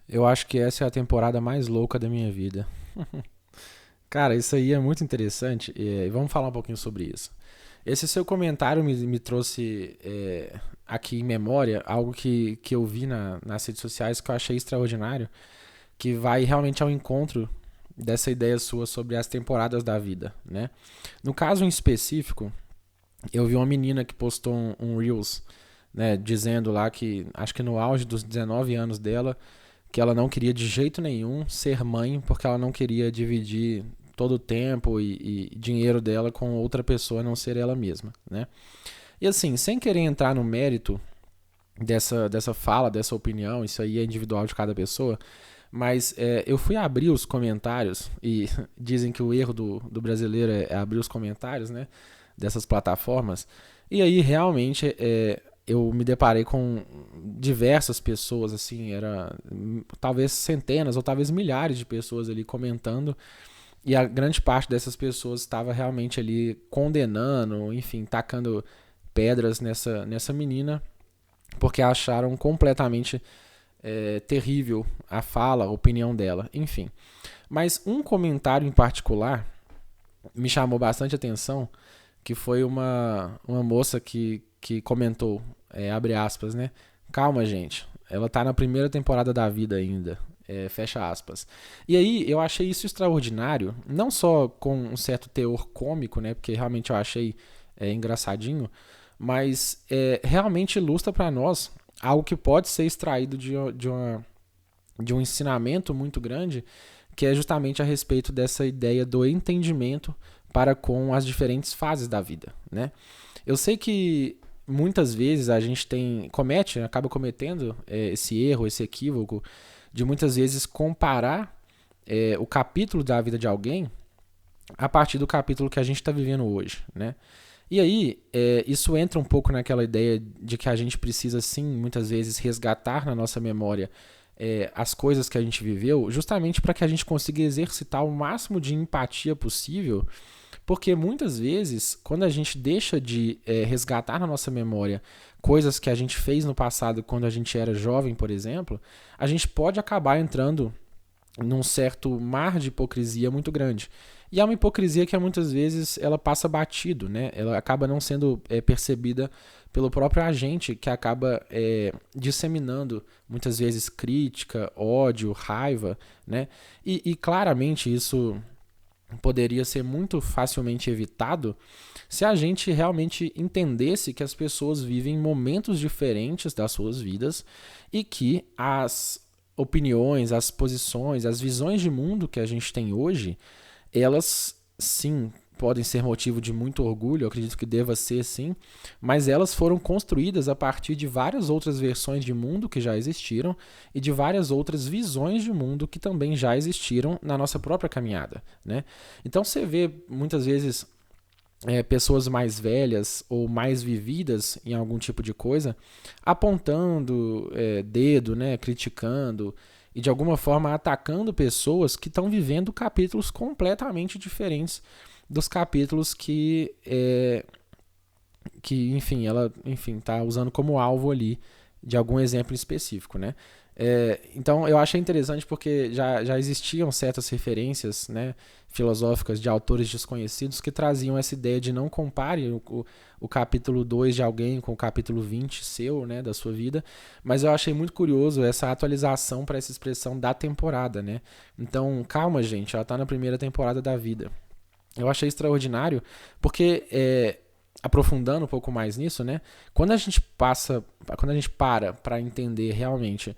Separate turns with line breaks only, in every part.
Eu acho que essa é a temporada mais louca da minha vida. Cara, isso aí é muito interessante e vamos falar um pouquinho sobre isso. Esse seu comentário me trouxe aqui em memória algo que eu vi nas redes sociais que eu achei extraordinário, que vai realmente ao encontro dessa ideia sua sobre as temporadas da vida, né? No caso em específico, eu vi uma menina que postou um Reels, né, dizendo lá que, acho que no auge dos 19 anos dela, que ela não queria de jeito nenhum ser mãe porque ela não queria dividir todo o tempo e dinheiro dela com outra pessoa a não ser ela mesma, né? E assim, sem querer entrar no mérito dessa fala, dessa opinião, isso aí é individual de cada pessoa, mas eu fui abrir os comentários e dizem que o erro do brasileiro é abrir os comentários, né? Dessas plataformas. E aí realmente eu me deparei com diversas pessoas, assim, era talvez centenas ou talvez milhares de pessoas ali comentando, e a grande parte dessas pessoas estava realmente ali condenando, enfim, tacando pedras nessa menina, porque acharam completamente terrível a fala, a opinião dela, enfim. Mas um comentário em particular me chamou bastante atenção, que foi uma moça que comentou, abre aspas, né? Calma, gente. Ela tá na primeira temporada da vida ainda. Fecha aspas. E aí eu achei isso extraordinário, não só com um certo teor cômico, né? Porque realmente eu achei engraçadinho, mas realmente ilustra para nós algo que pode ser extraído de um ensinamento muito grande, que é justamente a respeito dessa ideia do entendimento para com as diferentes fases da vida, né? Eu sei que muitas vezes a gente acaba cometendo esse erro, esse equívoco de muitas vezes comparar o capítulo da vida de alguém a partir do capítulo que a gente está vivendo hoje, né? E aí, isso entra um pouco naquela ideia de que a gente precisa, sim, muitas vezes resgatar na nossa memória as coisas que a gente viveu, justamente para que a gente consiga exercitar o máximo de empatia possível, porque muitas vezes, quando a gente deixa de resgatar na nossa memória coisas que a gente fez no passado quando a gente era jovem, por exemplo, a gente pode acabar entrando num certo mar de hipocrisia muito grande. E é uma hipocrisia que muitas vezes ela passa batido, né? Ela acaba não sendo percebida pelo próprio agente, que acaba disseminando muitas vezes crítica, ódio, raiva, né? E claramente isso poderia ser muito facilmente evitado se a gente realmente entendesse que as pessoas vivem momentos diferentes das suas vidas e que as opiniões, as posições, as visões de mundo que a gente tem hoje, elas sim podem ser motivo de muito orgulho, eu acredito que deva ser sim, mas elas foram construídas a partir de várias outras versões de mundo que já existiram e de várias outras visões de mundo que também já existiram na nossa própria caminhada, né? Então você vê muitas vezes pessoas mais velhas ou mais vividas em algum tipo de coisa apontando dedo, né, criticando e de alguma forma atacando pessoas que estão vivendo capítulos completamente diferentes dos capítulos que enfim, ela enfim está usando como alvo ali de algum exemplo específico, né? Então eu achei interessante porque já existiam certas referências, né, filosóficas de autores desconhecidos que traziam essa ideia de não compare o capítulo 2 de alguém com o capítulo 20 seu, né, da sua vida, mas eu achei muito curioso essa atualização para essa expressão da temporada, né? Então, calma, gente, ela está na primeira temporada da vida. Eu achei extraordinário, porque aprofundando um pouco mais nisso, né? Quando a gente para entender realmente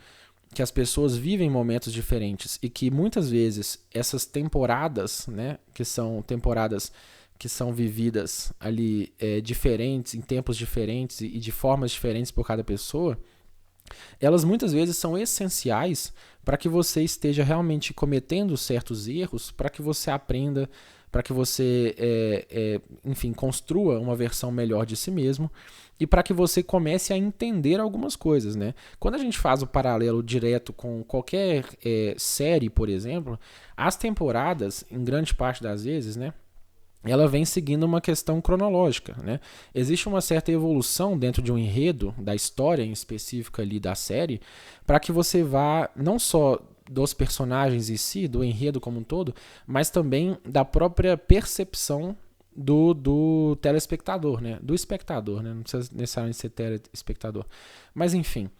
que as pessoas vivem momentos diferentes e que muitas vezes essas temporadas, né, que são temporadas que são vividas ali diferentes, em tempos diferentes e de formas diferentes por cada pessoa, elas muitas vezes são essenciais para que você esteja realmente cometendo certos erros, para que você aprenda, para que você, enfim, construa uma versão melhor de si mesmo e para que você comece a entender algumas coisas, né? Quando a gente faz o paralelo direto com qualquer série, por exemplo, as temporadas, em grande parte das vezes, né, ela vem seguindo uma questão cronológica, né? Existe uma certa evolução dentro de um enredo, da história em específico ali da série, para que você vá não só dos personagens em si, do enredo como um todo, mas também da própria percepção do telespectador, né? Do espectador, né? Não precisa necessariamente ser telespectador. Mas enfim.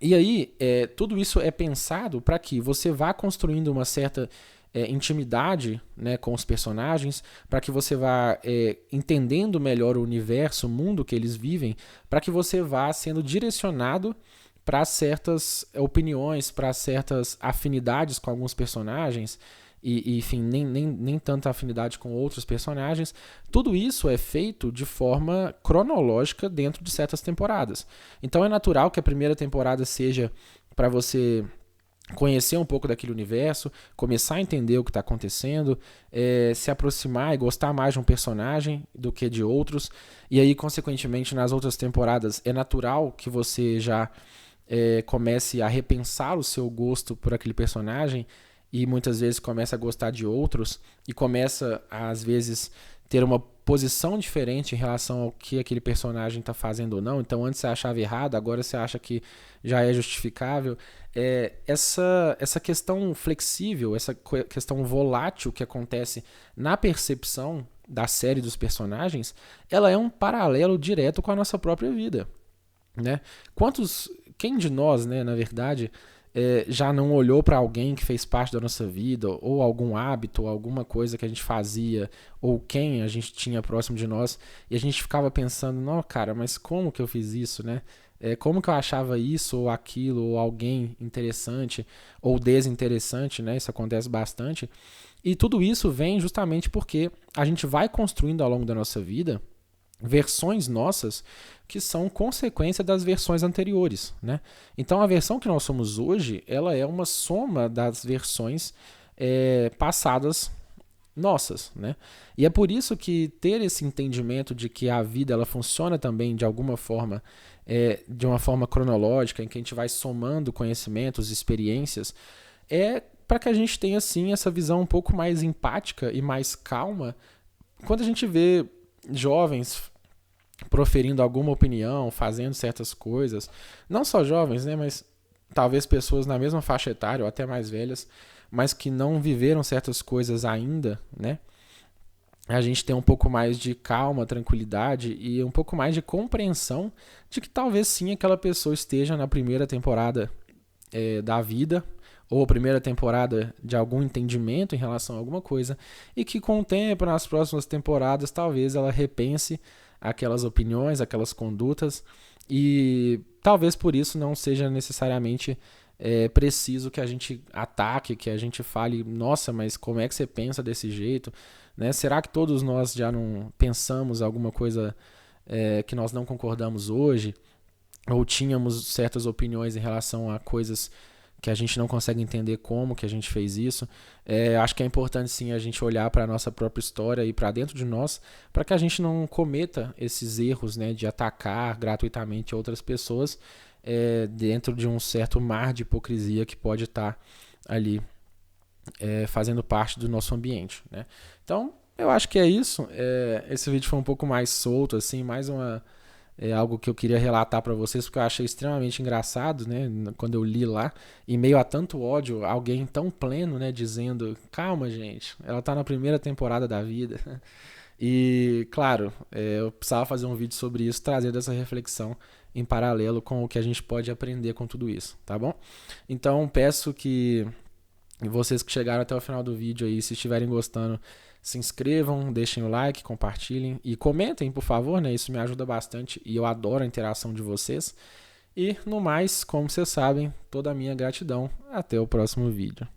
E aí, tudo isso é pensado para que você vá construindo uma certa intimidade, né, com os personagens, para que você vá entendendo melhor o universo, o mundo que eles vivem, para que você vá sendo direcionado para certas opiniões, para certas afinidades com alguns personagens, enfim, nem tanta afinidade com outros personagens. Tudo isso é feito de forma cronológica dentro de certas temporadas. Então é natural que a primeira temporada seja para você conhecer um pouco daquele universo, começar a entender o que está acontecendo, se aproximar e gostar mais de um personagem do que de outros. E aí, consequentemente, nas outras temporadas, é natural que você já comece a repensar o seu gosto por aquele personagem e muitas vezes começa a gostar de outros e começa, às vezes, ter uma posição diferente em relação ao que aquele personagem está fazendo ou não. Então, antes você achava errado, agora você acha que já é justificável. Essa questão flexível, essa questão volátil que acontece na percepção da série dos personagens, ela é um paralelo direto com a nossa própria vida, né? Quem de nós, né, na verdade, já não olhou para alguém que fez parte da nossa vida, ou algum hábito, ou alguma coisa que a gente fazia, ou quem a gente tinha próximo de nós, e a gente ficava pensando, não, cara, mas como que eu fiz isso, né? Como que eu achava isso, ou aquilo, ou alguém interessante, ou desinteressante, né? Isso acontece bastante. E tudo isso vem justamente porque a gente vai construindo ao longo da nossa vida versões nossas que são consequência das versões anteriores, né? Então a versão que nós somos hoje, ela é uma soma das versões passadas nossas, né? E é por isso que ter esse entendimento de que a vida ela funciona também de alguma forma, de uma forma cronológica, em que a gente vai somando conhecimentos, experiências, para que a gente tenha assim essa visão um pouco mais empática e mais calma quando a gente vê jovens proferindo alguma opinião, fazendo certas coisas, não só jovens, né, mas talvez pessoas na mesma faixa etária ou até mais velhas, mas que não viveram certas coisas ainda, né? A gente tem um pouco mais de calma, tranquilidade e um pouco mais de compreensão de que talvez sim aquela pessoa esteja na primeira temporada da vida, ou a primeira temporada de algum entendimento em relação a alguma coisa, e que com o tempo, nas próximas temporadas, talvez ela repense aquelas opiniões, aquelas condutas, e talvez por isso não seja necessariamente preciso que a gente ataque, que a gente fale, nossa, mas como é que você pensa desse jeito? Né? Será que todos nós já não pensamos alguma coisa que nós não concordamos hoje? Ou tínhamos certas opiniões em relação a coisas que a gente não consegue entender como que a gente fez isso. Acho que é importante sim a gente olhar para a nossa própria história e para dentro de nós, para que a gente não cometa esses erros, né, de atacar gratuitamente outras pessoas dentro de um certo mar de hipocrisia que pode estar ali fazendo parte do nosso ambiente, né? Então, eu acho que é isso. Esse vídeo foi um pouco mais solto, assim, mais algo que eu queria relatar para vocês, porque eu achei extremamente engraçado, né? Quando eu li lá, em meio a tanto ódio, alguém tão pleno, né? Dizendo, calma, gente, ela tá na primeira temporada da vida. E, claro, eu precisava fazer um vídeo sobre isso, trazendo essa reflexão em paralelo com o que a gente pode aprender com tudo isso, tá bom? Então, peço que vocês que chegaram até o final do vídeo aí, se estiverem gostando, se inscrevam, deixem o like, compartilhem e comentem, por favor, né? Isso me ajuda bastante e eu adoro a interação de vocês. E, no mais, como vocês sabem, toda a minha gratidão. Até o próximo vídeo.